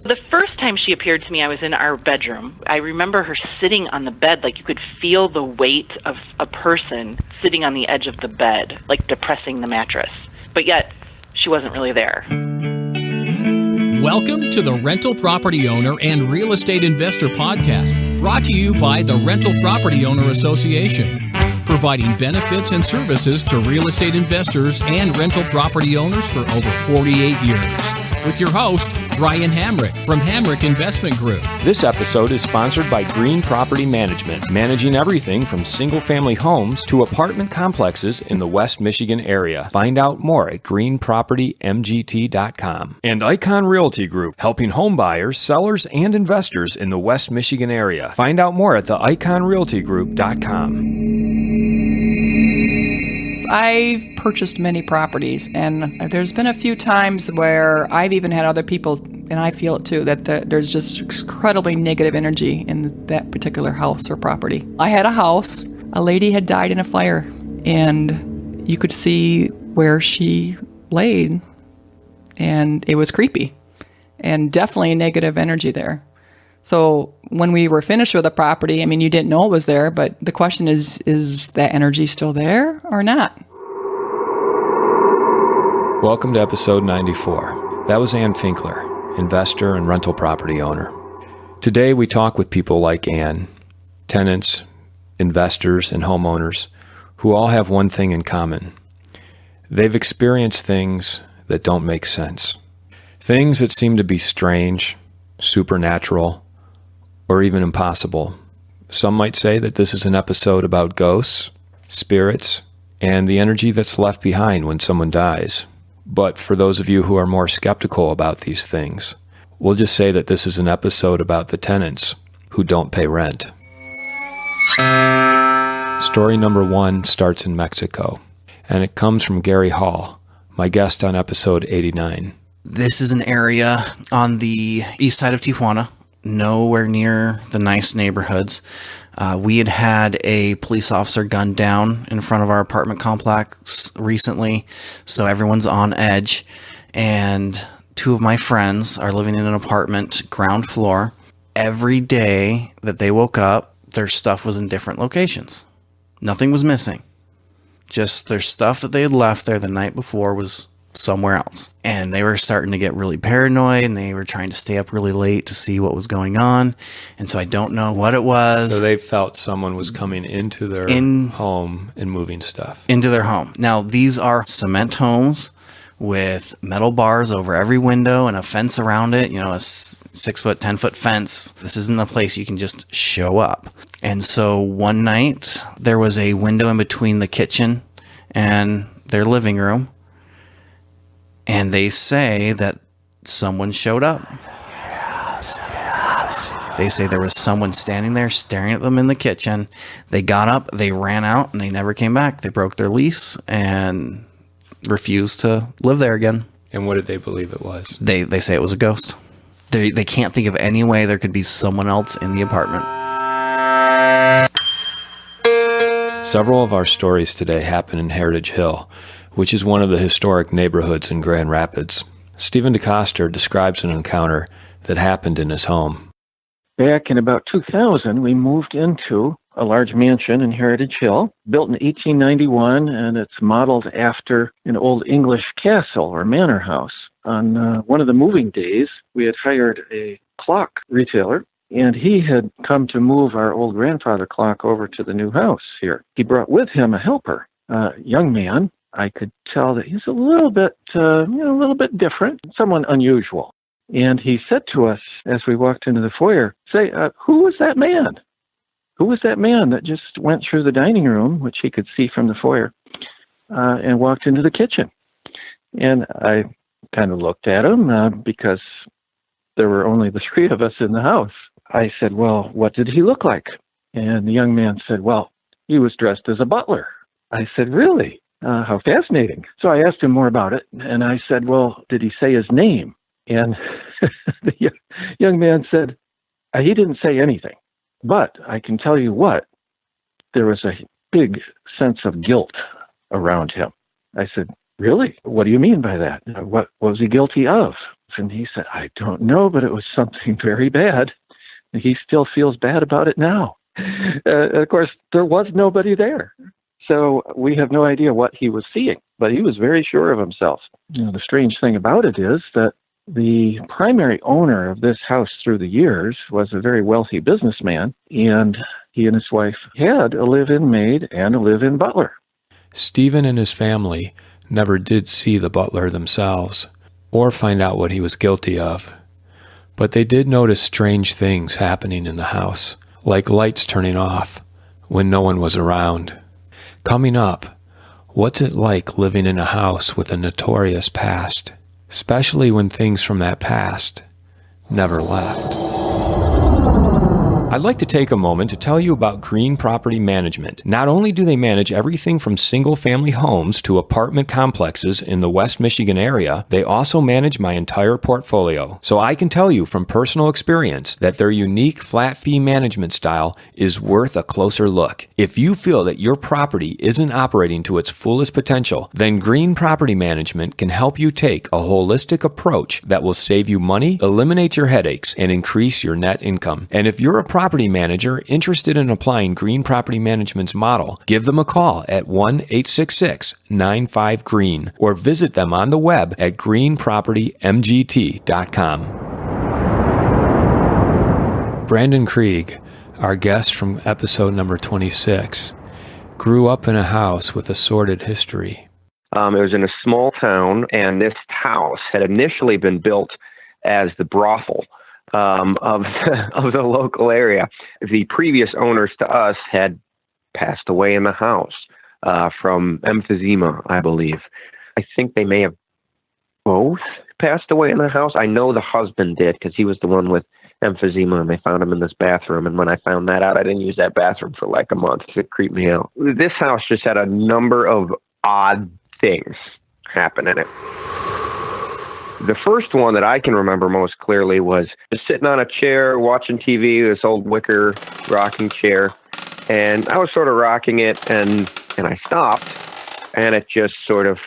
The first time she appeared to me, I was in our bedroom. I remember her sitting on the bed, like you could feel the weight of a person sitting on the edge of the bed, like depressing the mattress. But yet, she wasn't really there. Welcome to the Rental Property Owner and Real Estate Investor Podcast, brought to you by the Rental Property Owner Association, providing benefits and services to real estate investors and rental property owners for over 48 years. With your host, Brian Hamrick from Hamrick Investment Group. This episode is sponsored by Green Property Management, managing everything from single-family homes to apartment complexes in the West Michigan area. Find out more at greenpropertymgt.com. And Icon Realty Group, helping home buyers, sellers, and investors in the West Michigan area. Find out more at theiconrealtygroup.com. I've purchased many properties, and there's been a few times where I've even had other people, and I feel it too, that there's just incredibly negative energy in that particular house or property. I had a house, a lady had died in a fire, and you could see where she laid, and it was creepy, and definitely negative energy there. So when we were finished with the property, I mean, you didn't know it was there, but the question is that energy still there or not? Welcome to episode 94. That was Ann Finkler, investor and rental property owner. Today we talk with people like Ann, tenants, investors, and homeowners who all have one thing in common. They've experienced things that don't make sense. Things that seem to be strange, supernatural, or even impossible. Some might say that this is an episode about ghosts, spirits, and the energy that's left behind when someone dies. But for those of you who are more skeptical about these things, we'll just say that this is an episode about the tenants who don't pay rent. Story number 1 starts in Mexico, and it comes from Gary Hall, my guest on episode 89. This is an area on the east side of Tijuana, nowhere near the nice neighborhoods. We had a police officer gunned down in front of our apartment complex recently, so everyone's on edge. And 2 of my friends are living in an apartment, ground floor. Every day that they woke up, their stuff was in different locations. Nothing was missing. Just their stuff that they had left there the night before was somewhere else. And they were starting to get really paranoid, and they were trying to stay up really late to see what was going on. And so I don't know what it was. So they felt someone was coming into their home and moving stuff. Into their home. Now, these are cement homes with metal bars over every window and a fence around it, a 6-foot, 10-foot fence. This isn't a place you can just show up. And so one night, there was a window in between the kitchen and their living room. And they say that someone showed up. They say there was someone standing there staring at them in the kitchen. They got up, they ran out, and they never came back. They broke their lease and refused to live there again. And what did they believe it was? They say it was a ghost. They can't think of any way there could be someone else in the apartment. Several of our stories today happen in Heritage Hill, which is one of the historic neighborhoods in Grand Rapids. Stephen DeKoster describes an encounter that happened in his home. Back in about 2000, we moved into a large mansion in Heritage Hill, built in 1891, and it's modeled after an old English castle or manor house. On one of the moving days, we had hired a clock retailer, and he had come to move our old grandfather clock over to the new house here. He brought with him a helper, a young man. I could tell that he's a little bit different, someone unusual. And he said to us as we walked into the foyer, who was that man? Who was that man that just went through the dining room, which he could see from the foyer, and walked into the kitchen? And I kind of looked at him because there were only the 3 of us in the house. I said, well, what did he look like? And the young man said, well, he was dressed as a butler. I said, really? How fascinating. So I asked him more about it, and I said, well, did he say his name? And the young man said, he didn't say anything, but I can tell you what, there was a big sense of guilt around him. I said, really? What do you mean by that? What was he guilty of? And he said, I don't know, but it was something very bad. He still feels bad about it now. Of course, there was nobody there. So we have no idea what he was seeing, but he was very sure of himself. The strange thing about it is that the primary owner of this house through the years was a very wealthy businessman, and he and his wife had a live-in maid and a live-in butler. Stephen and his family never did see the butler themselves or find out what he was guilty of. But they did notice strange things happening in the house, like lights turning off when no one was around. Coming up, what's it like living in a house with a notorious past, especially when things from that past never left? I'd like to take a moment to tell you about Green Property Management. Not only do they manage everything from single-family homes to apartment complexes in the West Michigan area, they also manage my entire portfolio. So I can tell you from personal experience that their unique flat fee management style is worth a closer look. If you feel that your property isn't operating to its fullest potential, then Green Property Management can help you take a holistic approach that will save you money, eliminate your headaches, and increase your net income. And if you're a property manager interested in applying Green Property Management's model, give them a call at 1-866-95-GREEN or visit them on the web at greenpropertymgt.com. Brandon Krieg, our guest from episode number 26, grew up in a house with a sordid history. It was in a small town, and this house had initially been built as the brothel of the local area. The previous owners to us had passed away in the house from emphysema, I believe. I think they may have both passed away in the house. I know the husband did because he was the one with emphysema, and they found him in this bathroom. And when I found that out, I didn't use that bathroom for like a month. It creeped me out. This house just had a number of odd things happen in it. The first one that I can remember most clearly was just sitting on a chair watching TV, this old wicker rocking chair, and I was sort of rocking it, and I stopped, and it just sort of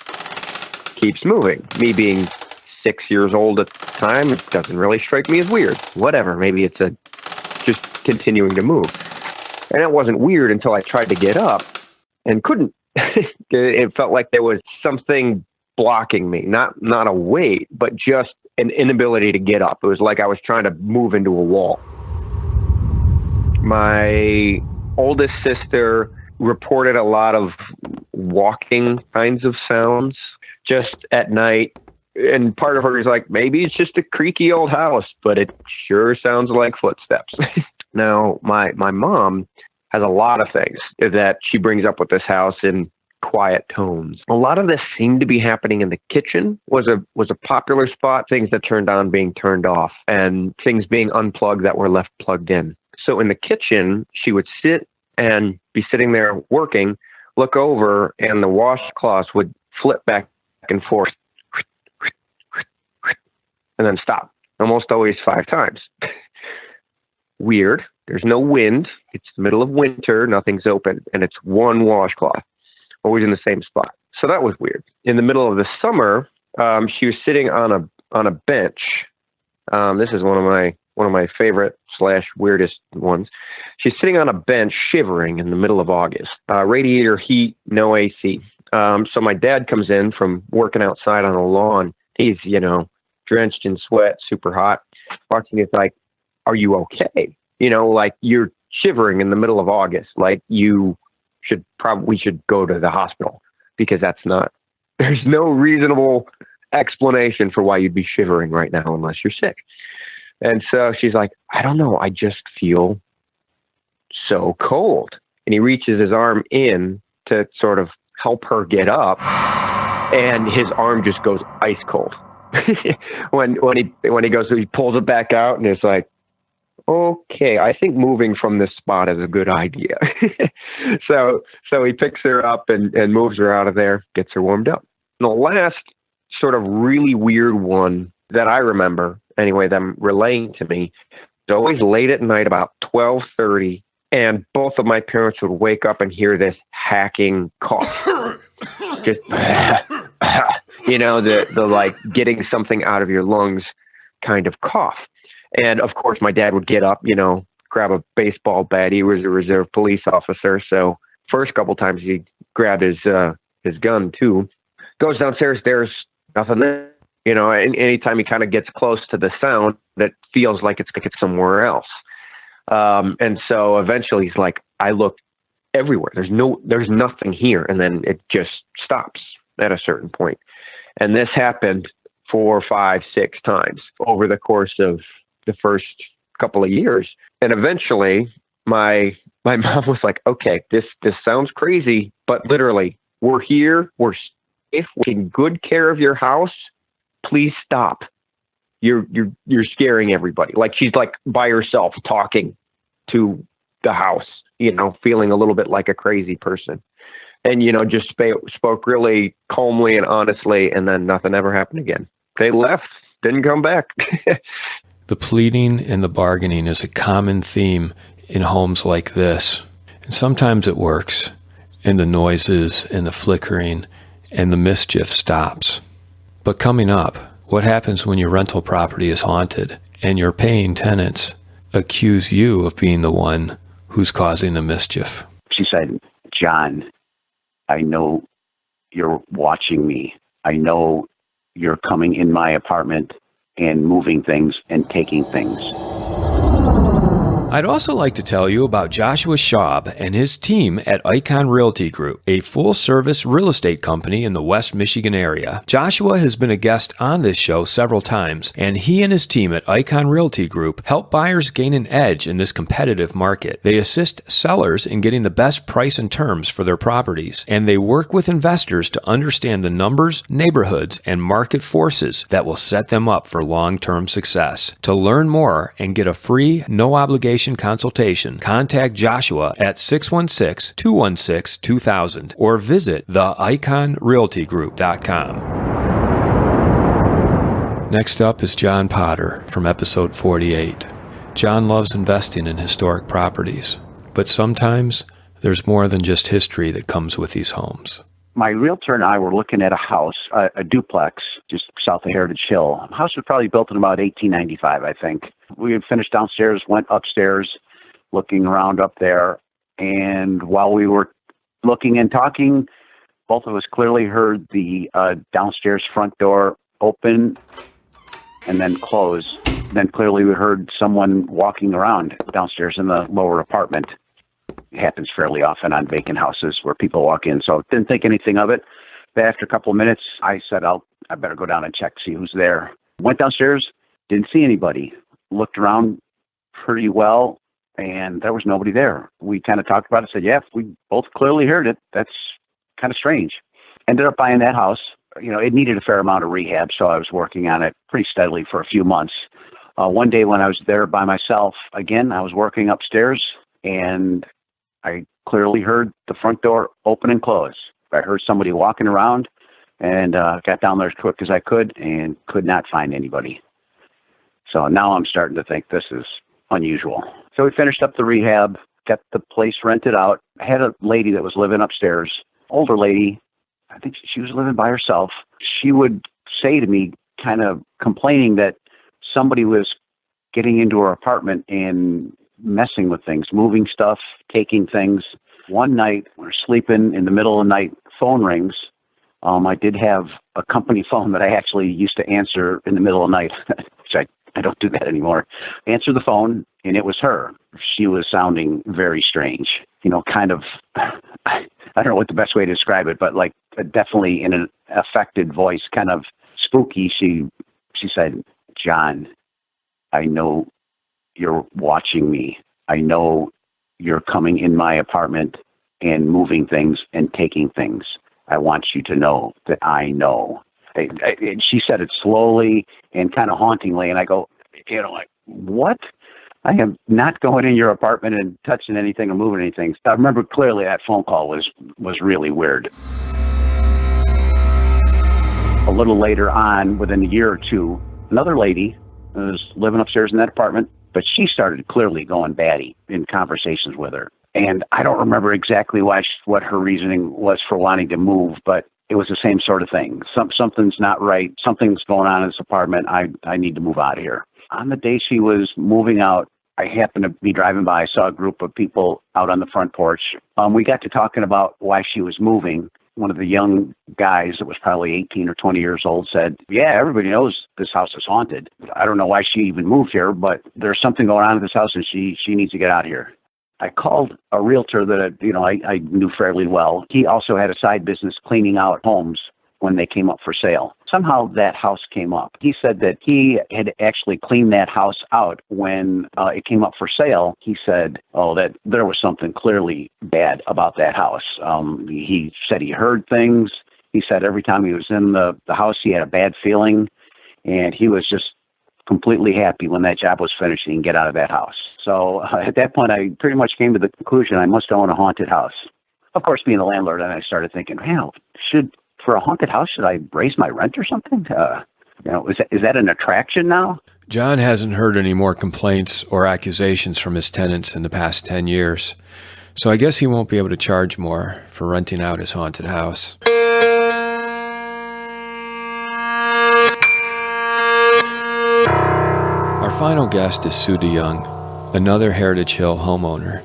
keeps moving. Me being 6 years old at the time, it doesn't really strike me as weird. Whatever, maybe it's just continuing to move. And it wasn't weird until I tried to get up and couldn't. It felt like there was something blocking me, not a weight, but just an inability to get up. It was like I was trying to move into a wall. My oldest sister reported a lot of walking kinds of sounds just at night. And part of her is like, maybe it's just a creaky old house, but it sure sounds like footsteps. Now, my mom has a lot of things that she brings up with this house in quiet tones. A lot of this seemed to be happening in the kitchen, was a popular spot, things that turned on being turned off, and things being unplugged that were left plugged in. So in the kitchen, she would sit and be sitting there working, look over, and the washcloths would flip back and forth, and then stop, almost always 5 times. Weird. There's no wind. It's the middle of winter. Nothing's open, and it's one washcloth, always in the same spot. So that was weird. In the middle of the summer, she was sitting on a bench. This is one of my favorite / weirdest ones. She's sitting on a bench, shivering in the middle of August. Radiator heat, no AC. So my dad comes in from working outside on the lawn. He's, drenched in sweat, super hot. Walks in, he's like, "Are you okay? Like you're shivering in the middle of August. Like we should go to the hospital because there's no reasonable explanation for why you'd be shivering right now unless you're sick." And so she's like, "I don't know. I just feel so cold." And he reaches his arm in to sort of help her get up, and his arm just goes ice cold. when he goes, he pulls it back out, and it's like, okay, I think moving from this spot is a good idea. So he picks her up and moves her out of there, gets her warmed up. And the last sort of really weird one that I remember, anyway, them relaying to me, it's always late at night, about 12:30, and both of my parents would wake up and hear this hacking cough. Just the like getting something out of your lungs kind of cough. And of course, my dad would get up, grab a baseball bat. He was a reserve police officer. So first couple times he grabbed his gun too. Goes downstairs, there's nothing there. And anytime he kind of gets close to the sound, that feels like it's somewhere else. And so eventually he's like, I looked everywhere. There's nothing here. And then it just stops at a certain point. And this happened 4, 5, 6 times over the course of the first couple of years. And eventually my mom was like, okay, this sounds crazy, but literally we're here. We're safe. We're taking good care of your house. Please stop. You're scaring everybody. Like she's like by herself talking to the house, feeling a little bit like a crazy person. And, just spoke really calmly and honestly, and then nothing ever happened again. They left, didn't come back. The pleading and the bargaining is a common theme in homes like this. And sometimes it works, and the noises and the flickering and the mischief stops. But coming up, what happens when your rental property is haunted and your paying tenants accuse you of being the one who's causing the mischief? She said, John, I know you're watching me. I know you're coming in my apartment and moving things and taking things. I'd also like to tell you about Joshua Schaub and his team at Icon Realty Group, a full-service real estate company in the West Michigan area. Joshua has been a guest on this show several times, and he and his team at Icon Realty Group help buyers gain an edge in this competitive market. They assist sellers in getting the best price and terms for their properties, and they work with investors to understand the numbers, neighborhoods, and market forces that will set them up for long-term success. To learn more and get a free, no-obligation consultation, contact Joshua at 616-216-2000 or visit theiconrealtygroup.com. Next up is John Potter from episode 48. John loves investing in historic properties, but sometimes there's more than just history that comes with these homes. My realtor and I were looking at a house, a duplex, just south of Heritage Hill. The house was probably built in about 1895, I think. We had finished downstairs, went upstairs, looking around up there. And while we were looking and talking, both of us clearly heard the downstairs front door open and then close. Then clearly we heard someone walking around downstairs in the lower apartment. It happens fairly often on vacant houses where people walk in, so didn't think anything of it. But after a couple of minutes, I said, I better go down and check, see who's there. Went downstairs, didn't see anybody. Looked around pretty well, and there was nobody there. We kind of talked about it, said, yeah, we both clearly heard it. That's kind of strange. Ended up buying that house. It needed a fair amount of rehab, so I was working on it pretty steadily for a few months. One day when I was there by myself, again, I was working upstairs, and I clearly heard the front door open and close. I heard somebody walking around and got down there as quick as I could and could not find anybody. So now I'm starting to think this is unusual. So we finished up the rehab, got the place rented out. I had a lady that was living upstairs, older lady. I think she was living by herself. She would say to me, kind of complaining that somebody was getting into her apartment and messing with things, moving stuff, taking things. One night, we're sleeping in the middle of the night, phone rings. I did have a company phone that I actually used to answer in the middle of the night, which I don't do that anymore. Answer the phone, and it was her. She was sounding very strange, kind of, I don't know what the best way to describe it, but like definitely in an affected voice, kind of spooky. She said, John, I know you're watching me. I know you're coming in my apartment and moving things and taking things. I want you to know that I know. And she said it slowly and kind of hauntingly, and I go, like, what? I am not going in your apartment and touching anything or moving anything. I remember clearly that phone call was really weird. A little later on, within a year or two, another lady was living upstairs in that apartment, but she started clearly going batty in conversations with her. And I don't remember exactly what her reasoning was for wanting to move, but it was the same sort of thing. Something's not right. Something's going on in this apartment. I need to move out of here. On the day she was moving out, I happened to be driving by. I saw a group of people out on the front porch. We got to talking about why she was moving. One of the young guys that was probably 18 or 20 years old said, yeah, everybody knows this house is haunted. I don't know why she even moved here, but there's something going on in this house and she needs to get out of here. I called a realtor that I knew fairly well. He also had a side business cleaning out homes when they came up for sale. Somehow that house came up. He said that he had actually cleaned that house out when it came up for sale. He said, that there was something clearly bad about that house. He said he heard things. He said every time he was in the house, he had a bad feeling, and he was just completely happy when that job was finished and get out of that house. So at that point, I pretty much came to the conclusion I must own a haunted house. Of course, being a landlord, and I started thinking, for a haunted house, should I raise my rent or something? Is that an attraction now? John hasn't heard any more complaints or accusations from his tenants in the past 10 years, so I guess he won't be able to charge more for renting out his haunted house. Our final guest is Sue Dejonge, another Heritage Hill homeowner.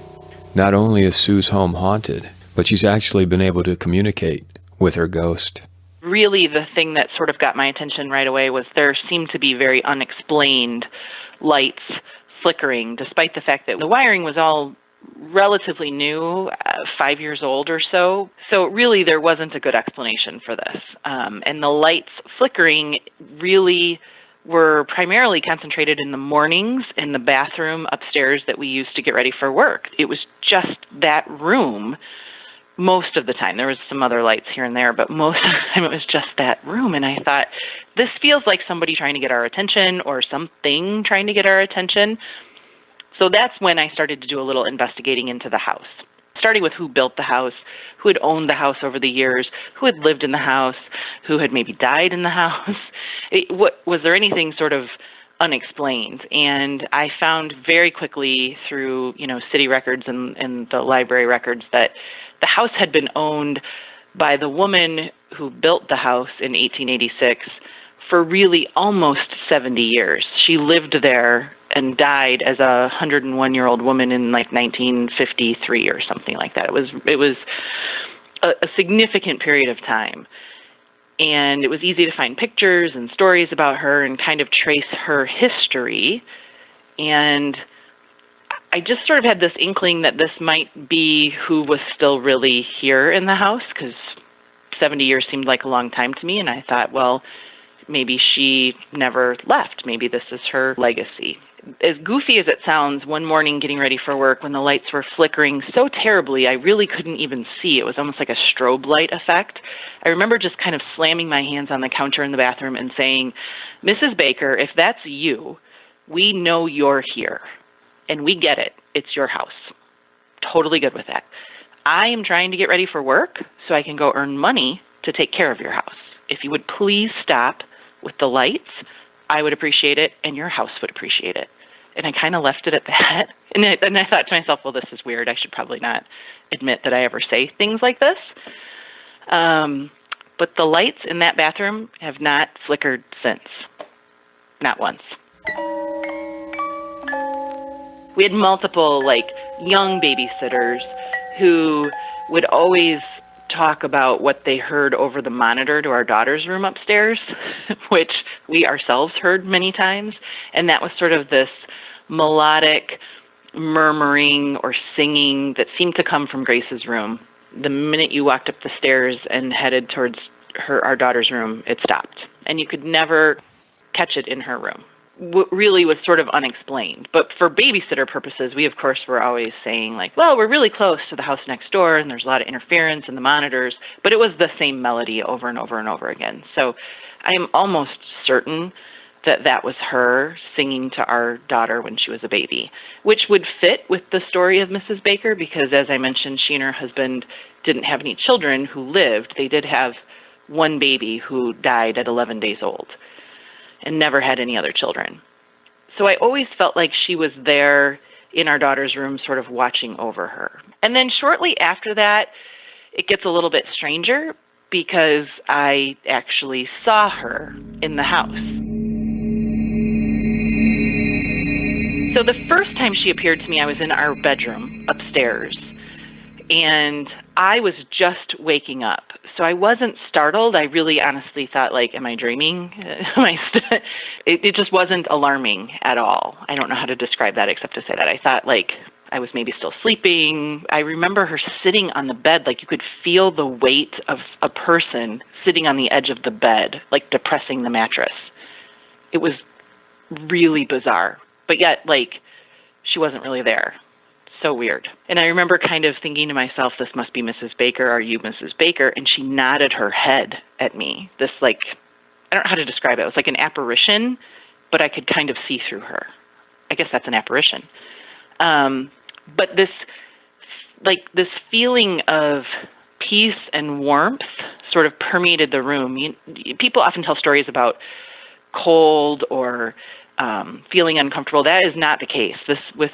Not only is Sue's home haunted, but she's actually been able to communicate with her ghost. Really, the thing that sort of got my attention right away was there seemed to be very unexplained lights flickering, despite the fact that the wiring was all relatively new, 5 years old or so. So really, there wasn't a good explanation for this. And the lights flickering really were primarily concentrated in the mornings in the bathroom upstairs that we used to get ready for work. It was just that room most of the time. There was some other lights here and there, but most of the time it was just that room. And I thought, this feels like somebody trying to get our attention or something trying to get our attention. So that's when I started to do a little investigating into the house, starting with who built the house, who had owned the house over the years, who had lived in the house, who had maybe died in the house. Was there anything sort of unexplained? And I found very quickly through, city records and the library records that the house had been owned by the woman who built the house in 1886 for really almost 70 years. She lived there and died as a 101-year-old woman in 1953 or something like that. It was a significant period of time. And it was easy to find pictures and stories about her and kind of trace her history. And I just sort of had this inkling that this might be who was still really here in the house, because 70 years seemed like a long time to me. And I thought, well, maybe she never left. Maybe this is her legacy. As goofy as it sounds, one morning getting ready for work when the lights were flickering so terribly, I really couldn't even see. It was almost like a strobe light effect. I remember just kind of slamming my hands on the counter in the bathroom and saying, Mrs. Baker, if that's you, we know you're here. And we get it. It's your house. Totally good with that. I am trying to get ready for work so I can go earn money to take care of your house. If you would please stop with the lights, I would appreciate it, and your house would appreciate it. And I kind of left it at that. And I thought to myself, well, this is weird. I should probably not admit that I ever say things like this. But the lights in that bathroom have not flickered since. Not once. We had multiple, young babysitters who would always talk about what they heard over the monitor to our daughter's room upstairs, which we ourselves heard many times. And that was sort of this melodic murmuring or singing that seemed to come from Grace's room. The minute you walked up the stairs and headed towards our daughter's room, it stopped. And you could never catch it in her room. Really was sort of unexplained. But for babysitter purposes, we, of course, were always saying, well, we're really close to the house next door, and there's a lot of interference in the monitors. But it was the same melody over and over and over again. So I am almost certain that that was her singing to our daughter when she was a baby, which would fit with the story of Mrs. Baker, because, as I mentioned, she and her husband didn't have any children who lived. They did have one baby who died at 11 days old and never had any other children. So I always felt like she was there in our daughter's room, sort of watching over her. And then shortly after that, it gets a little bit stranger, because I actually saw her in the house. So the first time she appeared to me, I was in our bedroom upstairs, and I was just waking up. So I wasn't startled. I really honestly thought, like, am I dreaming? It just wasn't alarming at all. I don't know how to describe that except to say that. I thought, like, I was maybe still sleeping. I remember her sitting on the bed, like you could feel the weight of a person sitting on the edge of the bed, like depressing the mattress. It was really bizarre. But yet, like, she wasn't really there. So weird. And I remember kind of thinking to myself, this must be Mrs. Baker. Are you Mrs. Baker? And she nodded her head at me. This, like, I don't know how to describe it. It was like an apparition, but I could kind of see through her. I guess that's an apparition. But this feeling of peace and warmth sort of permeated the room. People often tell stories about cold or feeling uncomfortable. That is not the case. With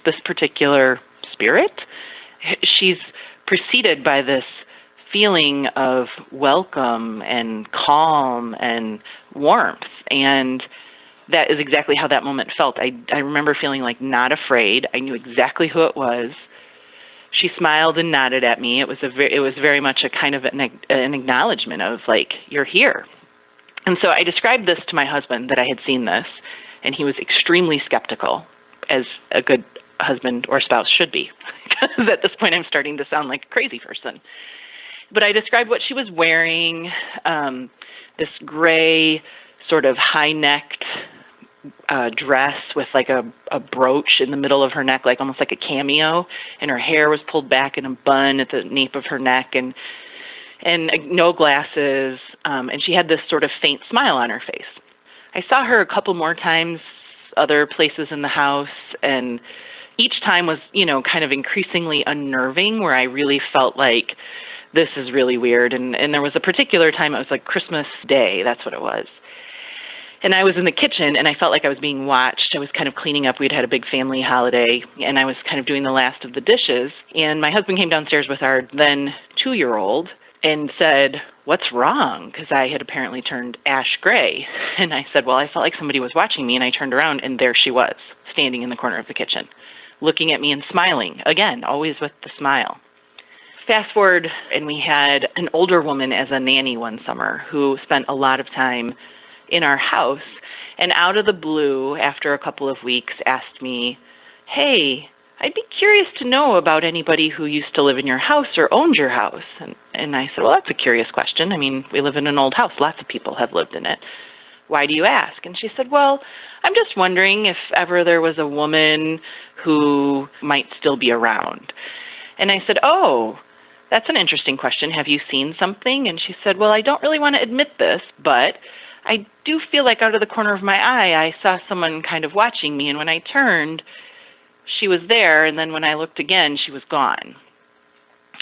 this particular spirit, she's preceded by this feeling of welcome and calm and warmth, and that is exactly how that moment felt. I remember feeling like not afraid. I knew exactly who it was. She smiled and nodded at me. It was very much a kind of an acknowledgement of, like, you're here. And so I described this to my husband, that I had seen this, and he was extremely skeptical, as a good husband or spouse should be, because at this point I'm starting to sound like a crazy person. But I described what she was wearing, this gray sort of high-necked dress with like a brooch in the middle of her neck, like almost like a cameo, and her hair was pulled back in a bun at the nape of her neck, and no glasses, and she had this sort of faint smile on her face. I saw her a couple more times other places in the house, and each time was, kind of increasingly unnerving, where I really felt like this is really weird. And there was a particular time, it was like Christmas Day, that's what it was. And I was in the kitchen, and I felt like I was being watched. I was kind of cleaning up. We'd had a big family holiday, and I was kind of doing the last of the dishes. And my husband came downstairs with our then 2-year-old and said, "What's wrong?" Because I had apparently turned ash gray. And I said, well, I felt like somebody was watching me, and I turned around, and there she was, standing in the corner of the kitchen, looking at me and smiling. Again, always with the smile. Fast forward, and we had an older woman as a nanny one summer who spent a lot of time in our house, and out of the blue, after a couple of weeks, asked me, "Hey, I'd be curious to know about anybody who used to live in your house or owned your house." And I said, well, that's a curious question. I mean, we live in an old house. Lots of people have lived in it. Why do you ask? And she said, well, I'm just wondering if ever there was a woman who might still be around. And I said, oh, that's an interesting question. Have you seen something? And she said, well, I don't really want to admit this, but I do feel like out of the corner of my eye, I saw someone kind of watching me. And when I turned, she was there. And then when I looked again, she was gone.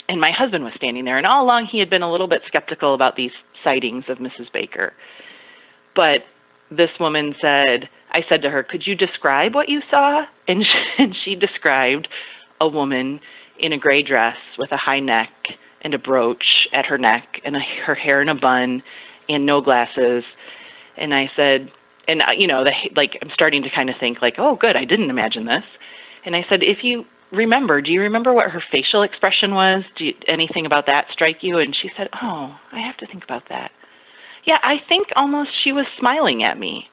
And my husband was standing there. And all along, he had been a little bit skeptical about these sightings of Mrs. Baker. But this woman said, I said to her, could you describe what you saw? And she described a woman in a gray dress with a high neck and a brooch at her neck and her hair in a bun and no glasses. And I said, and I'm starting to kind of think like, oh, good, I didn't imagine this. And I said, do you remember what her facial expression was? Anything about that strike you? And she said, oh, I have to think about that. Yeah, I think almost she was smiling at me.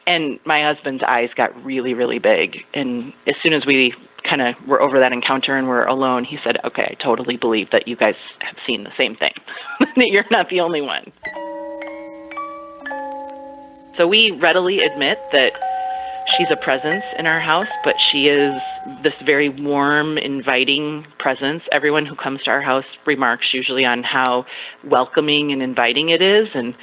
And my husband's eyes got really, really big. And as soon as we kind of were over that encounter and were alone, he said, okay, I totally believe that you guys have seen the same thing, that you're not the only one. So we readily admit that she's a presence in our house, but she is this very warm, inviting presence. Everyone who comes to our house remarks usually on how welcoming and inviting it is. And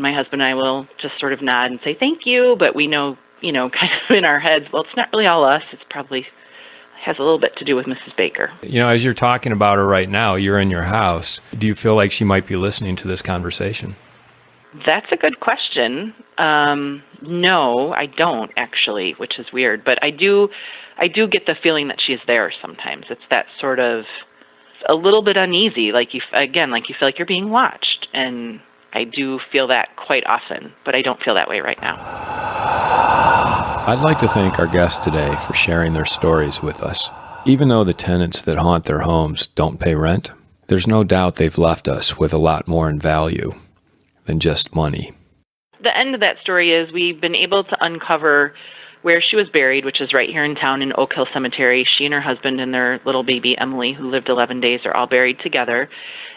my husband and I will just sort of nod and say, thank you. But we know, kind of in our heads, well, it's not really all us. It's probably has a little bit to do with Mrs. Baker. As you're talking about her right now, you're in your house. Do you feel like she might be listening to this conversation? That's a good question. No, I don't actually, which is weird. But I do get the feeling that she's there sometimes. It's that sort of a little bit uneasy, like you feel like you're being watched. And I do feel that quite often, but I don't feel that way right now. I'd like to thank our guests today for sharing their stories with us. Even though the tenants that haunt their homes don't pay rent, there's no doubt they've left us with a lot more in value than just money. The end of that story is we've been able to uncover where she was buried, which is right here in town in Oak Hill Cemetery. She and her husband and their little baby, Emily, who lived 11 days, are all buried together.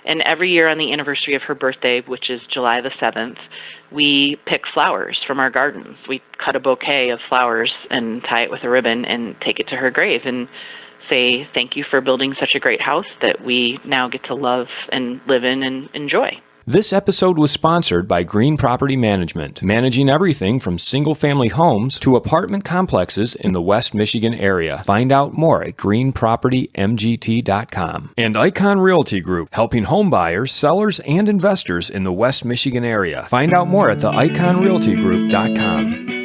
And every year on the anniversary of her birthday, which is July the 7th, we pick flowers from our gardens. We cut a bouquet of flowers and tie it with a ribbon and take it to her grave and say thank you for building such a great house that we now get to love and live in and enjoy. This episode was sponsored by Green Property Management, managing everything from single-family homes to apartment complexes in the West Michigan area. Find out more at greenpropertymgt.com. And Icon Realty Group, helping home buyers, sellers, and investors in the West Michigan area. Find out more at theiconrealtygroup.com.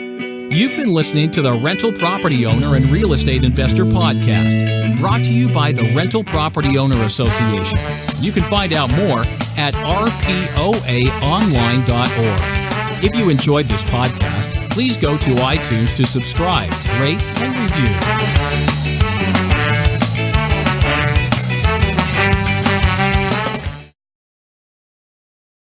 You've been listening to the Rental Property Owner and Real Estate Investor Podcast, brought to you by the Rental Property Owner Association. You can find out more at rpoaonline.org. If you enjoyed this podcast, please go to iTunes to subscribe, rate, and review.